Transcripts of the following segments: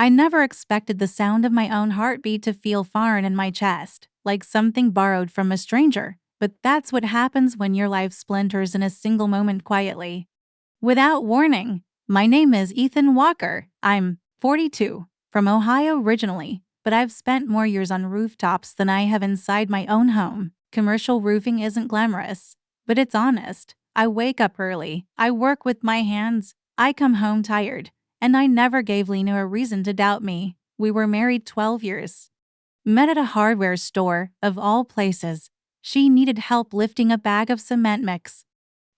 I never expected the sound of my own heartbeat to feel foreign in my chest, like something borrowed from a stranger. But that's what happens when your life splinters in a single moment quietly. Without warning. My name is Ethan Walker. I'm 42, from Ohio originally, but I've spent more years on rooftops than I have inside my own home. Commercial roofing isn't glamorous, but it's honest. I wake up early, I work with my hands, I come home tired, and I never gave Lena a reason to doubt me. We were married 12 years. Met at a hardware store, of all places. She needed help lifting a bag of cement mix,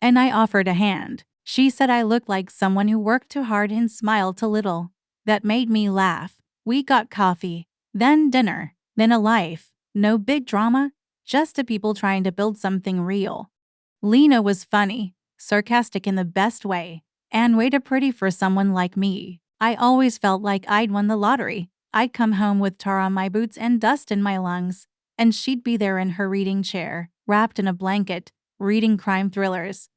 and I offered a hand. She said I looked like someone who worked too hard and smiled too little. That made me laugh. We got coffee, then dinner, then a life. No big drama, just two people trying to build something real. Lena was funny, sarcastic in the best way, and way too pretty for someone like me. I always felt like I'd won the lottery. I'd come home with tar on my boots and dust in my lungs, and she'd be there in her reading chair, wrapped in a blanket, reading crime thrillers.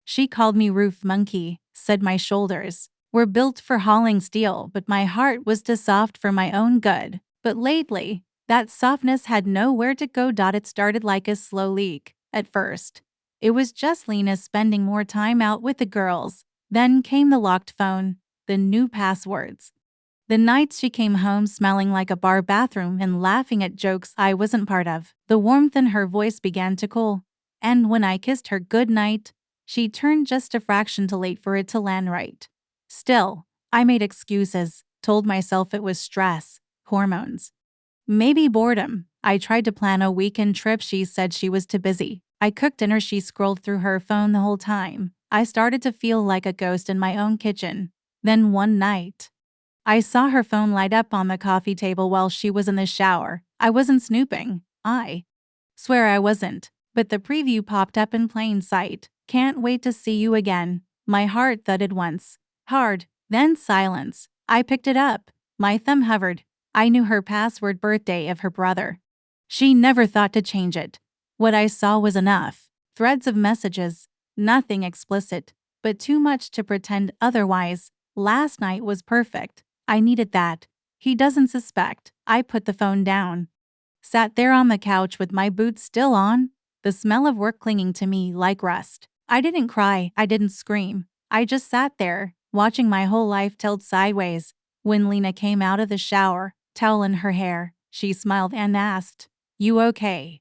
She called me roof monkey, said my shoulders were built for hauling steel, but my heart was too soft for my own good. But lately, that softness had nowhere to go. It started like a slow leak. At first, it was just Lena spending more time out with the girls. Then came the locked phone, the new passwords. The nights she came home smelling like a bar bathroom and laughing at jokes I wasn't part of. The warmth in her voice began to cool, and when I kissed her good night, she turned just a fraction too late for it to land right. Still, I made excuses, told myself it was stress, hormones, maybe boredom. I tried to plan a weekend trip. She said she was too busy. I cooked dinner. She scrolled through her phone the whole time. I started to feel like a ghost in my own kitchen. Then one night, I saw her phone light up on the coffee table while she was in the shower. I wasn't snooping. I swear I wasn't. But the preview popped up in plain sight. Can't wait to see you again. My heart thudded once. Hard, then silence. I picked it up. My thumb hovered. I knew her password, birthday of her brother. She never thought to change it. What I saw was enough. Threads of messages. Nothing explicit, but too much to pretend otherwise. Last night was perfect. I needed that. He doesn't suspect. I put the phone down. Sat there on the couch with my boots still on, the smell of work clinging to me like rust. I didn't cry, I didn't scream. I just sat there, watching my whole life tilt sideways. When Lena came out of the shower, towel in her hair, she smiled and asked, "You okay?"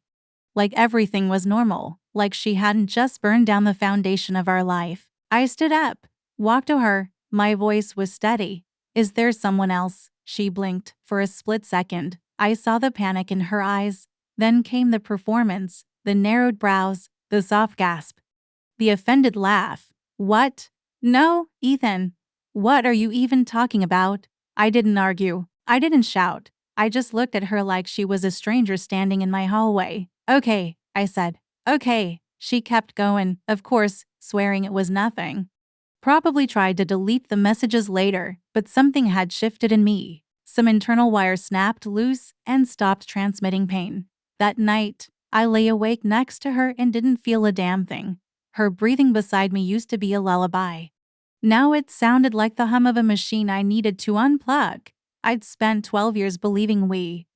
Like everything was normal, like she hadn't just burned down the foundation of our life. I stood up, walked to her, my voice was steady. "Is there someone else?" She blinked. For a split second, I saw the panic in her eyes. Then came the performance, the narrowed brows, the soft gasp, the offended laugh. "What? No, Ethan. What are you even talking about?" I didn't argue. I didn't shout. I just looked at her like she was a stranger standing in my hallway. "Okay," I said. "Okay." She kept going, of course, swearing it was nothing. Probably tried to delete the messages later, but something had shifted in me. Some internal wire snapped loose and stopped transmitting pain. That night, I lay awake next to her and didn't feel a damn thing. Her breathing beside me used to be a lullaby. Now it sounded like the hum of a machine I needed to unplug. I'd spent 12 years believing we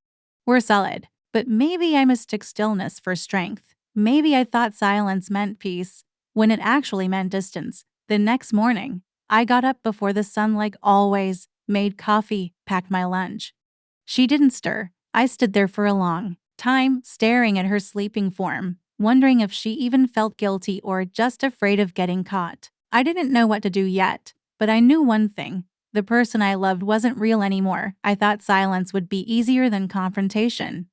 were solid, but maybe I mistook stillness for strength. Maybe I thought silence meant peace, when it actually meant distance. The next morning, I got up before the sun like always, made coffee, packed my lunch. She didn't stir. I stood there for a long time, staring at her sleeping form, wondering if she even felt guilty or just afraid of getting caught. I didn't know what to do yet, but I knew one thing. The person I loved wasn't real anymore. I thought silence would be easier than confrontation.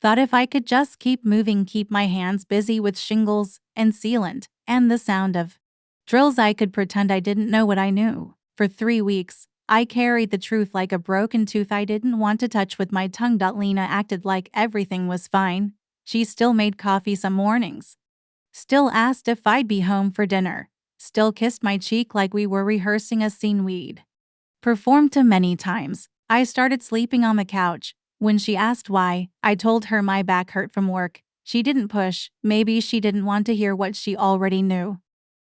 Thought if I could just keep moving, keep my hands busy with shingles and sealant and the sound of drills, I could pretend I didn't know what I knew. For 3 weeks, I carried the truth like a broken tooth I didn't want to touch with my tongue. Lena acted like everything was fine. She still made coffee some mornings. Still asked if I'd be home for dinner. Still kissed my cheek like we were rehearsing a scene we'd performed too many times. I started sleeping on the couch. When she asked why, I told her my back hurt from work. She didn't push. Maybe she didn't want to hear what she already knew.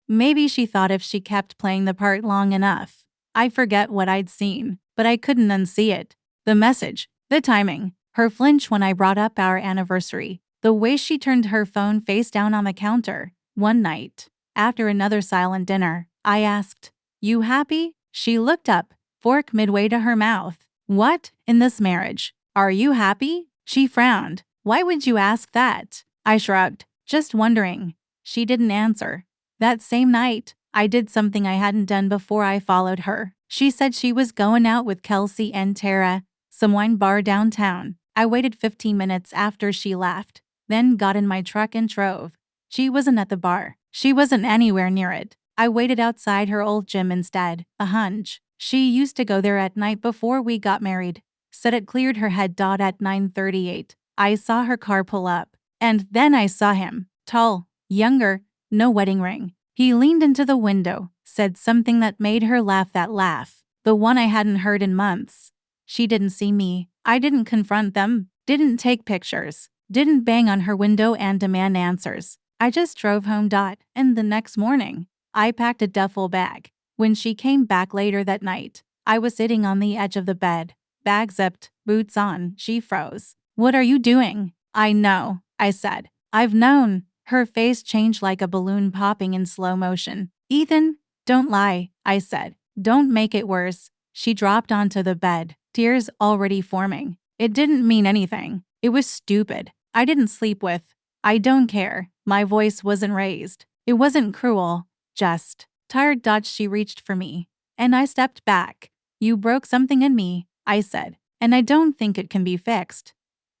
Maybe she thought if she kept playing the part long enough, I'd forget what I'd seen. but I couldn't unsee it. The message, the timing, her flinch when I brought up our anniversary, the way she turned her phone face down on the counter. One night, after another silent dinner, I asked, "You happy?" She looked up, fork midway to her mouth. "What, in this marriage? Are you happy?" She frowned. "Why would you ask that?" I shrugged, just wondering. She didn't answer. That same night, I did something I hadn't done before I followed her. She said she was going out with Kelsey and Tara, some wine bar downtown. I waited 15 minutes after she left, then got in my truck and drove. She wasn't at the bar. She wasn't anywhere near it. I waited outside her old gym instead, a hunch. She used to go there at night before we got married. Said it cleared her head. At 9:38, I saw her car pull up. And then I saw him. Tall, younger, no wedding ring. He leaned into the window, said something that made her laugh, that laugh, the one I hadn't heard in months. She didn't see me. I didn't confront them, didn't take pictures, didn't bang on her window and demand answers. I just drove home. And the next morning, I packed a duffel bag. When she came back later that night, I was sitting on the edge of the bed, bag zipped, boots on. She froze. "What are you doing?" "I know," I said. "I've known." Her face changed like a balloon popping in slow motion. "Ethan, don't lie," I said. "Don't make it worse." She dropped onto the bed, tears already forming. "It didn't mean anything. It was stupid. I didn't sleep with. I don't care." My voice wasn't raised. It wasn't cruel. Just tired. She reached for me, and I stepped back. "You broke something in me," I said, "and I don't think it can be fixed."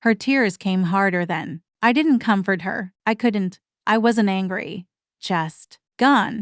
Her tears came harder then. I didn't comfort her. I couldn't. I wasn't angry. Just gone.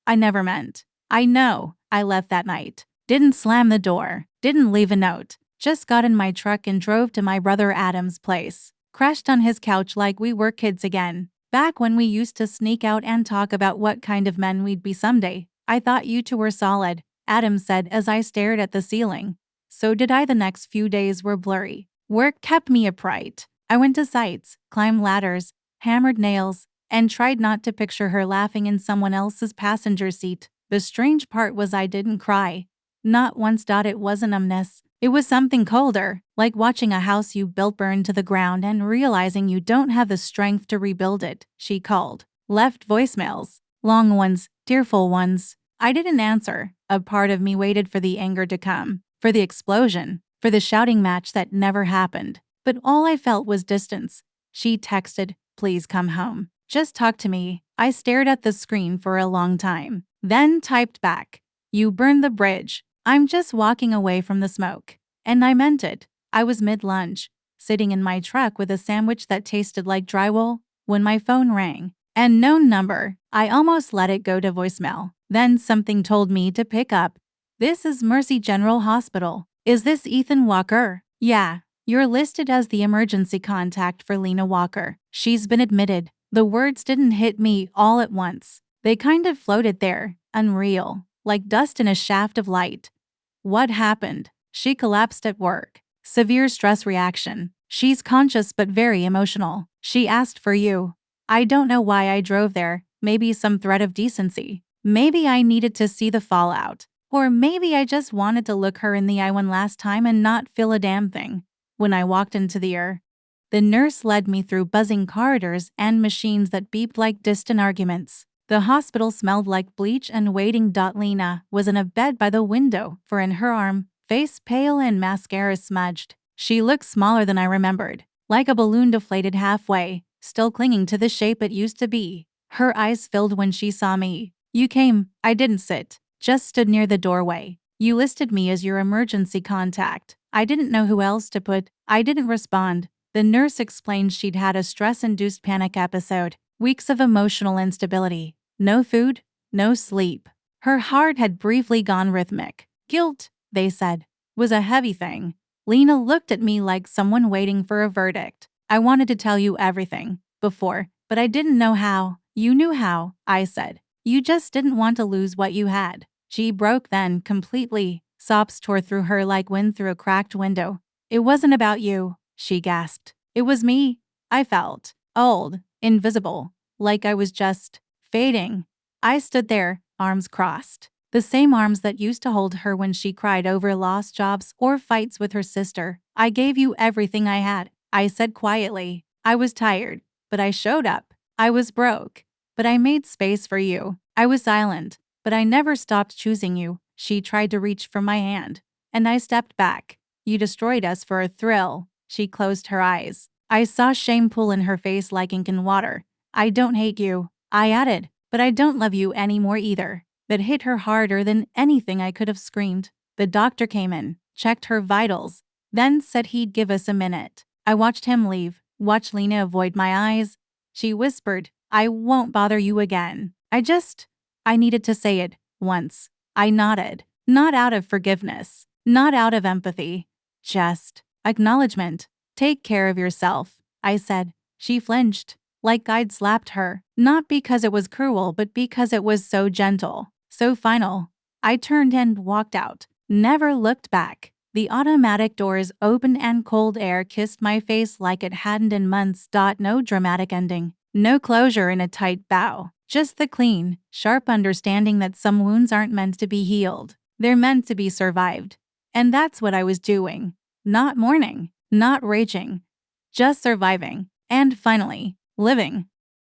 I never meant. I know. I left that night. Didn't slam the door. Didn't leave a note. Just got in my truck and drove to my brother Adam's place. Crashed on his couch like we were kids again. Back when we used to sneak out and talk about what kind of men we'd be someday. "I thought you two were solid," Adam said as I stared at the ceiling. So did I. The next few days were blurry. Work kept me upright. I went to sites, climbed ladders, hammered nails, and tried not to picture her laughing in someone else's passenger seat. The strange part was I didn't cry. Not once. It wasn't numbness. It was something colder, like watching a house you built burn to the ground and realizing you don't have the strength to rebuild it. She called. Left voicemails. Long ones, tearful ones. I didn't answer. A part of me waited for the anger to come, for the explosion, for the shouting match that never happened. But all I felt was distance. She texted, "Please come home. Just talk to me." I stared at the screen for a long time, then typed back, "You burned the bridge. I'm just walking away from the smoke." And I meant it. I was mid-lunch, sitting in my truck with a sandwich that tasted like drywall, when my phone rang. An unknown number. I almost let it go to voicemail. Then something told me to pick up. "This is Mercy General Hospital. Is this Ethan Walker?" "Yeah. You're listed as the emergency contact for Lena Walker. She's been admitted." The words didn't hit me all at once. They kind of floated there, unreal, like dust in a shaft of light. "What happened?" "She collapsed at work. Severe stress reaction. She's conscious but very emotional. She asked for you." I don't know why I drove there. Maybe some threat of decency. Maybe I needed to see the fallout. Or maybe I just wanted to look her in the eye one last time and not feel a damn thing. When I walked into the ER, the nurse led me through buzzing corridors and machines that beeped like distant arguments. The hospital smelled like bleach and waiting. Lena was in a bed by the window, for in her arm, face pale and mascara smudged. She looked smaller than I remembered, like a balloon deflated halfway, still clinging to the shape it used to be. Her eyes filled when she saw me. "You came." I didn't sit, just stood near the doorway. "You listed me as your emergency contact." I didn't know who else to put. I didn't respond. The nurse explained she'd had a stress-induced panic episode, weeks of emotional instability, no food, no sleep. Her heart had briefly gone rhythmic. Guilt, they said, was a heavy thing. Lena looked at me like someone waiting for a verdict. "I wanted to tell you everything before, but I didn't know how." "You knew how," I said. "You just didn't want to lose what you had." She broke then, completely. Sobs tore through her like wind through a cracked window. "It wasn't about you," she gasped. "It was me." I felt old, invisible, like I was just fading. I stood there, arms crossed. The same arms that used to hold her when she cried over lost jobs or fights with her sister. I gave you everything I had, I said quietly. I was tired, but I showed up. I was broke, but I made space for you. I was silent, but I never stopped choosing you. She tried to reach for my hand, and I stepped back. You destroyed us for a thrill. She closed her eyes. I saw shame pool in her face like ink in water. I don't hate you, I added, but I don't love you anymore either. That hit her harder than anything I could have screamed. The doctor came in, checked her vitals, then said he'd give us a minute. I watched him leave, watched Lena avoid my eyes. She whispered, I won't bother you again. I needed to say it once. I nodded, not out of forgiveness, not out of empathy, just acknowledgement. Take care of yourself, I said. She flinched, like I'd slapped her, not because it was cruel, but because it was so gentle, so final. I turned and walked out, never looked back. The automatic doors opened and cold air kissed my face like it hadn't in months. No dramatic ending, no closure in a tight bow, just the clean, sharp understanding that some wounds aren't meant to be healed. They're meant to be survived. And that's what I was doing. Not mourning, not raging, just surviving. And finally, living.